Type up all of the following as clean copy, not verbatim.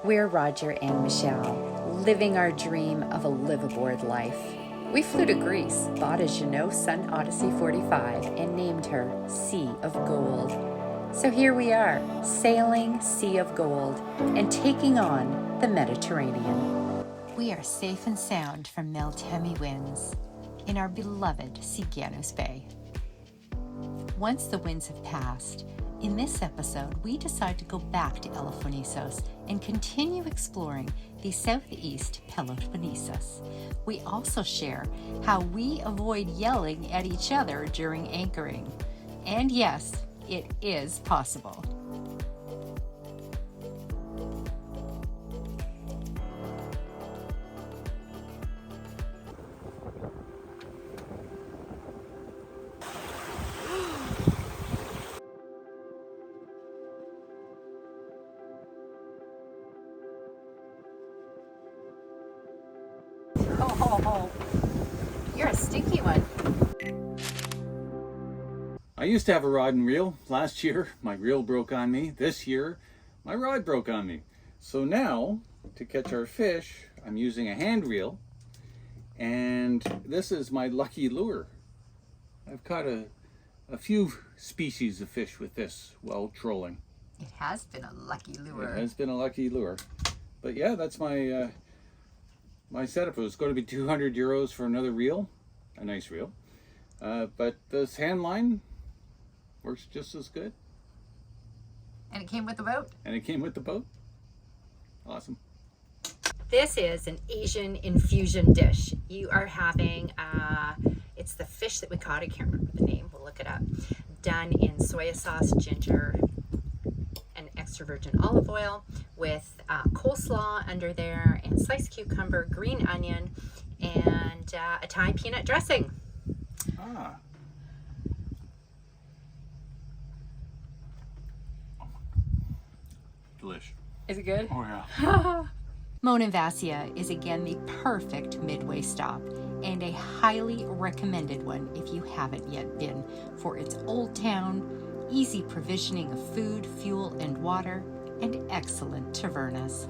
We're Roger and Michelle, living our dream of a live-aboard life. We flew to Greece, bought a Jeannot Sun Odyssey 45, and named her Sea of Gold. So here we are, sailing Sea of Gold and taking on the Mediterranean. We are safe and sound from Meltemi winds in our beloved Sigianous Bay. Once the winds have passed, in this episode, we decide to go back to Elephonesos and continue exploring the southeast Peloponnesus. We also share how we avoid yelling at each other during anchoring. And yes, it is possible. Oh, you're a stinky one. I used to have a rod and reel. Last year, my reel broke on me. This year, my rod broke on me. So now, to catch our fish, I'm using a hand reel. And this is my lucky lure. I've caught a few species of fish with this while trolling. It has been a lucky lure. It has been a lucky lure. But yeah, that's my my setup. It was going to be 200 euros for another reel, a nice reel. But this hand line works just as good. And it came with the boat. And it came with the boat. Awesome. This is an Asian infusion dish. You are having, it's the fish that we caught, I can't remember the name, we'll look it up, done in soy sauce, ginger, and extra virgin olive oil with coleslaw under there and sliced cucumber, green onion, and a Thai peanut dressing. Ah. Delish. Is it good? Oh yeah. Monavasia is again the perfect midway stop and a highly recommended one if you haven't yet been, for its old town, easy provisioning of food, fuel, and water, and excellent tavernas.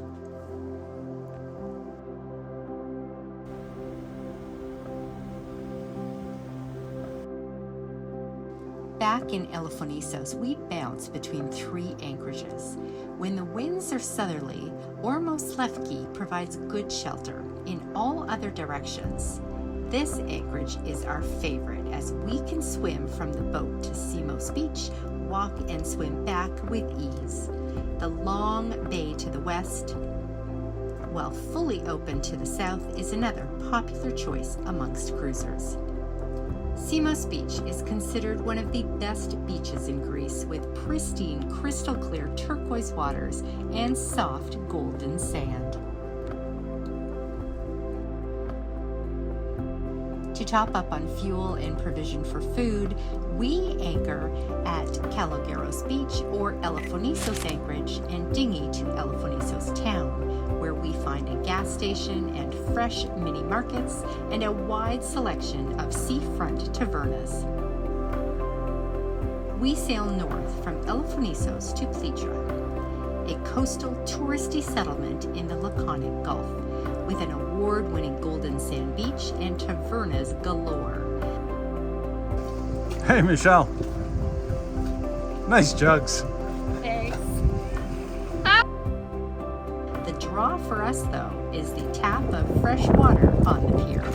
Back in Elephonesos, we bounce between three anchorages. When the winds are southerly, Ormos Lefki provides good shelter in all other directions. This anchorage is our favorite as we can swim from the boat to Samos Beach, walk and swim back with ease. The long bay to the west, while fully open to the south, is another popular choice amongst cruisers. Samos Beach is considered one of the best beaches in Greece, with pristine, crystal clear turquoise waters and soft golden sand. To top up on fuel and provision for food, we anchor at Kalogeros Beach or Elephonesos Anchorage and dinghy to Elephonesos Town, where we find a gas station and fresh mini markets and a wide selection of seafront tavernas. We sail north from Elephonesos to Pleitra, a coastal touristy settlement in the Laconic Gulf, with an award-winning golden sand beach and tavernas galore. Hey, Michelle. Nice jugs. Thanks. The draw for us, though, is the tap of fresh water on the pier.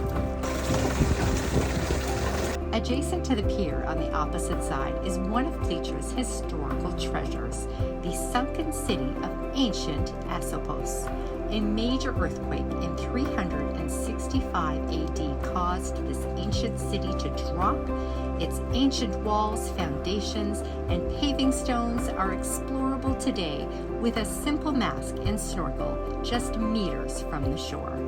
Adjacent to the pier on the opposite side is one of Pleitra's historical treasures, the sunken city of ancient Asopos. A major earthquake in 365 AD caused this ancient city to drop. Its ancient walls, foundations, and paving stones are explorable today with a simple mask and snorkel just meters from the shore.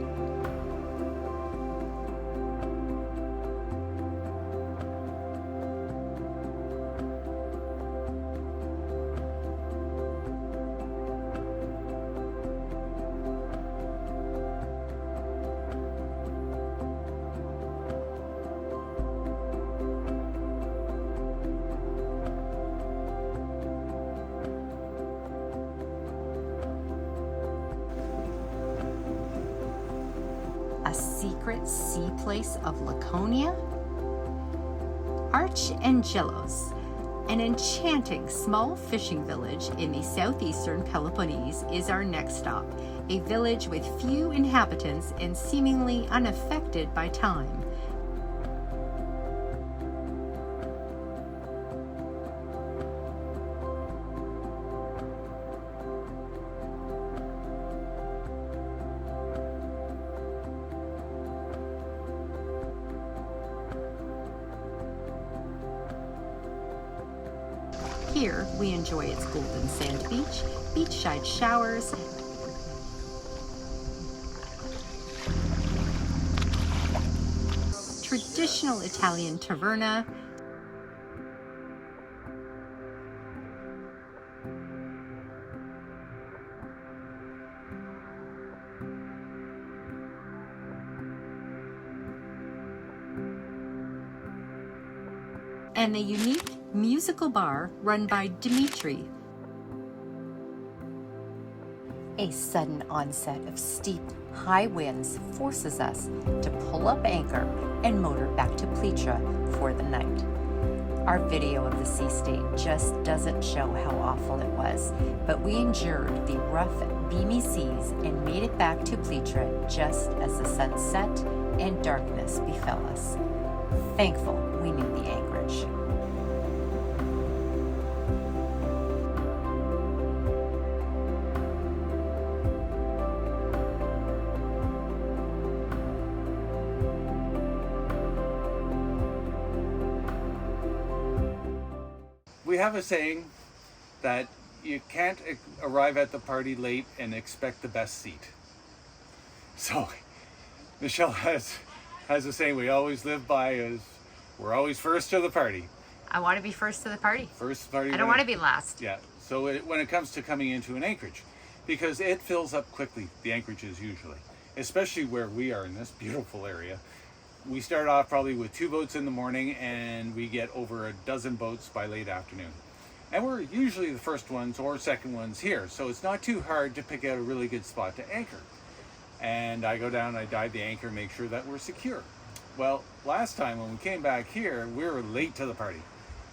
A secret sea place of Laconia? Archangelos, an enchanting small fishing village in the southeastern Peloponnese, is our next stop. A village with few inhabitants and seemingly unaffected by time. Here, we enjoy its golden sand beach, beachside showers, traditional Italian taverna, and the unique musical bar run by Dimitri. A sudden onset of steep, high winds forces us to pull up anchor and motor back to Pletra for the night. Our video of the sea state just doesn't show how awful it was, but we endured the rough, beamy seas and made it back to Pletra just as the sun set and darkness befell us. Thankful we knew the anchorage. We have a saying that you can't arrive at the party late and expect the best seat. So Michelle has a saying we always live by is we're always first to the party. I want to be first to the party. First party. I don't want to be last. Yeah. So when it comes to coming into an anchorage, because it fills up quickly, the anchorages usually, especially where we are in this beautiful area. We start off probably with 2 boats in the morning and we get over a dozen boats by late afternoon. And we're usually the first ones or second ones here. So it's not too hard to pick out a really good spot to anchor. And I go down, I dive the anchor, make sure that we're secure. Well, last time when we came back here, we were late to the party.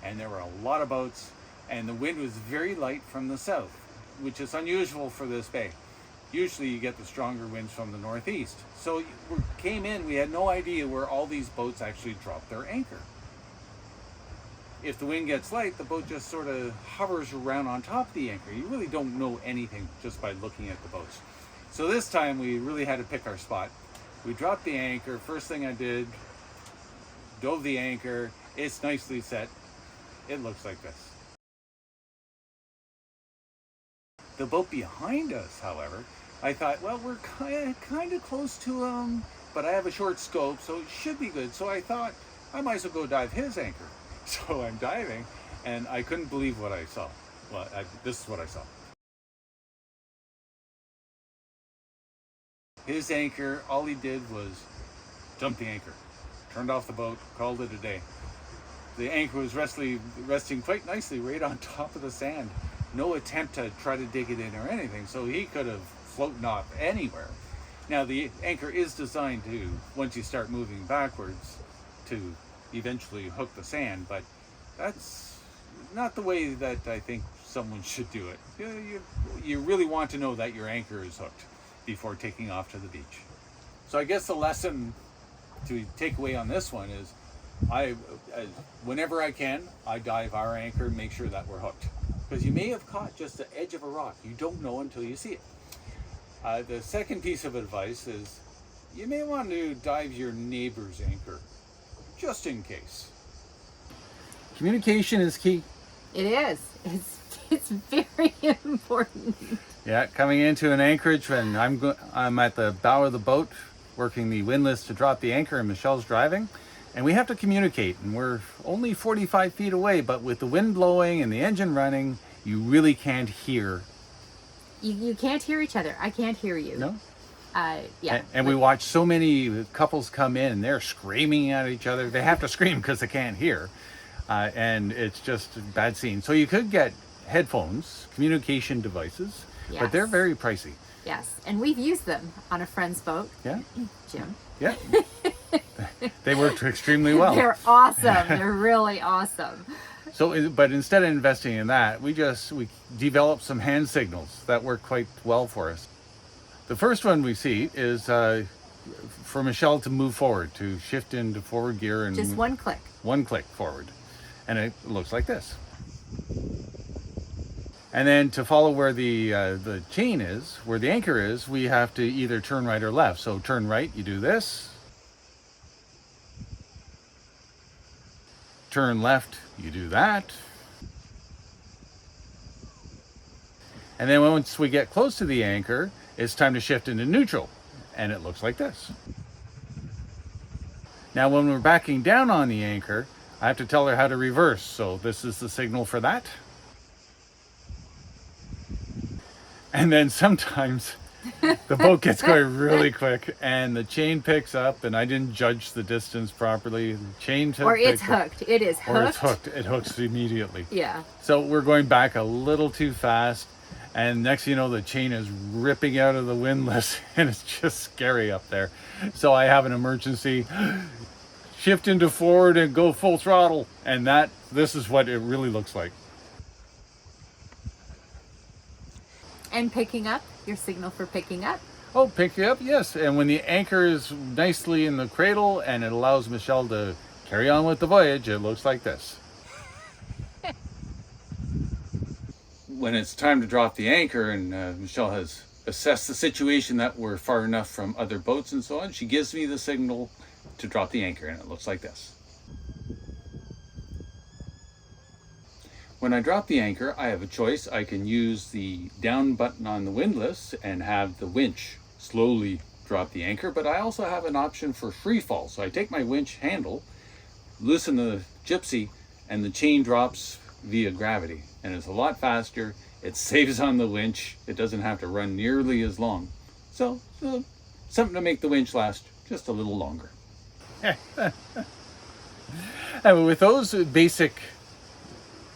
And there were a lot of boats and the wind was very light from the south, which is unusual for this bay. Usually you get the stronger winds from the northeast. So we came in, we had no idea where all these boats actually drop their anchor. If the wind gets light, the boat just sort of hovers around on top of the anchor. You really don't know anything just by looking at the boats. So this time we really had to pick our spot. We dropped the anchor. First thing I did, dove the anchor. It's nicely set. It looks like this. The boat behind us, however, I thought, well, we're kind of close to him, but I have a short scope, so it should be good. So I thought I might as well go dive his anchor. So I'm diving, and I couldn't believe what I saw. Well, this is what I saw. His anchor, all he did was jump the anchor, turned off the boat, called it a day. The anchor was resting quite nicely right on top of the sand. No attempt to try to dig it in or anything, so he could have floated off anywhere. Now the anchor is designed to, once you start moving backwards, to eventually hook the sand, but that's not the way that I think someone should do it. You really want to know that your anchor is hooked before taking off to the beach. So I guess the lesson to take away on this one is whenever I can, I dive our anchor and make sure that we're hooked. Because you may have caught just the edge of a rock. You don't know until you see it. The second piece of advice is you may want to dive your neighbor's anchor, just in case. Communication is key. It is. It's very important. Yeah, coming into an anchorage when I'm at the bow of the boat working the windlass to drop the anchor and Michelle's driving. And we have to communicate, and we're only 45 feet away, but with the wind blowing and the engine running, you really can't hear. You can't hear each other. I can't hear you. No? Yeah. And we watch so many couples come in, and they're screaming at each other. They have to scream because they can't hear. And it's just a bad scene. So you could get headphones, communication devices, Yes. but they're very pricey. Yes, and we've used them on a friend's boat. Yeah. Jim. Yeah. They worked extremely well. They're awesome. They're really awesome. So, but instead of investing in that, we developed some hand signals that work quite well for us. The first one we see is for Michelle to move forward, to shift into forward gear, and just one click. One click forward, and it looks like this. And then to follow where the chain is, where the anchor is, we have to either turn right or left. So turn right, you do this. Turn left, you do that. And then once we get close to the anchor, it's time to shift into neutral. And it looks like this. Now when we're backing down on the anchor, I have to tell her how to reverse. So this is the signal for that. And then sometimes the boat gets going really quick and the chain picks up, and I didn't judge the distance properly. The chain or it's hooked. It is hooked. Or it's hooked. It hooks immediately. Yeah. So we're going back a little too fast, and next thing you know, the chain is ripping out of the windlass, and it's just scary up there. So I have an emergency. Shift into forward and go full throttle. And this is what it really looks like. And picking up, your signal for picking up. Oh, pick you up, yes. And when the anchor is nicely in the cradle and it allows Michelle to carry on with the voyage, it looks like this. When it's time to drop the anchor and Michelle has assessed the situation that we're far enough from other boats and so on, she gives me the signal to drop the anchor, and it looks like this. When I drop the anchor, I have a choice. I can use the down button on the windlass and have the winch slowly drop the anchor, but I also have an option for free fall. So I take my winch handle, loosen the gypsy, and the chain drops via gravity. And it's a lot faster. It saves on the winch. It doesn't have to run nearly as long. So something to make the winch last just a little longer. And with those basic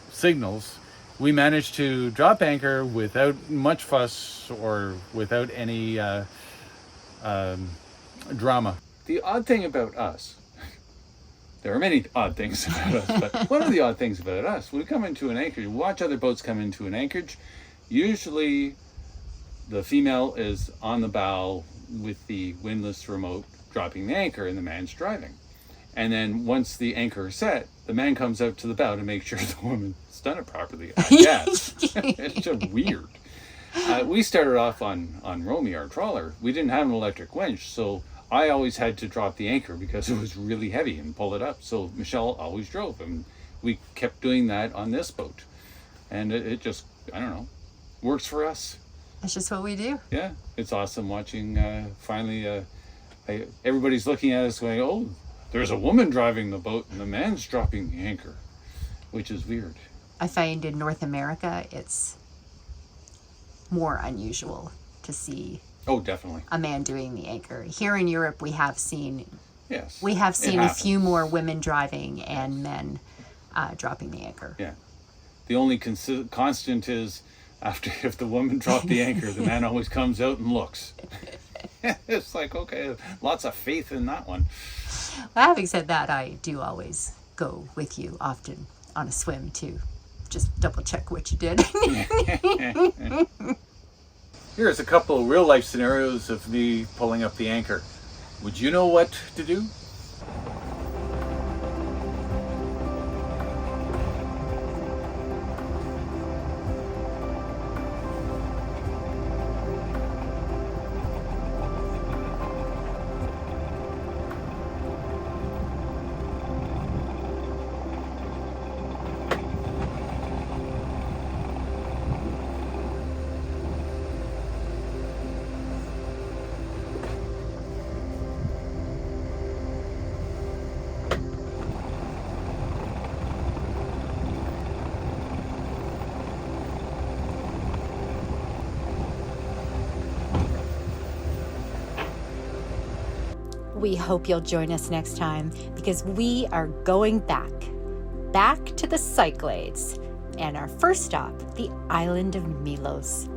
signals, we managed to drop anchor without much fuss or without any drama. The odd thing about us, there are many odd things about us, but one of the odd things about us, when we come into an anchorage, watch other boats come into an anchorage, usually the female is on the bow with the windlass remote dropping the anchor and the man's driving. And then once the anchor is set, the man comes out to the bow to make sure the woman's done it properly. I guess. It's just weird. We started off on Romy, our trawler. We didn't have an electric winch, so I always had to drop the anchor because it was really heavy and pull it up. So Michelle always drove, and we kept doing that on this boat. And it just, I don't know, works for us. That's just what we do. Yeah, it's awesome watching finally everybody's looking at us going, oh, there's a woman driving the boat and the man's dropping the anchor, which is weird. I find in North America it's more unusual to see. Oh, definitely. A man doing the anchor. Here in Europe, we have seen. Yes. We have seen a few more women driving and men dropping the anchor. Yeah. The only constant is if the woman dropped the anchor, the man always comes out and looks. It's like, okay, lots of faith in that one. Well, having said that, I do always go with you often on a swim to just double check what you did. Here's a couple of real life scenarios of me pulling up the anchor. Would you know what to do? We hope you'll join us next time because we are going back to the Cyclades and our first stop, the island of Milos.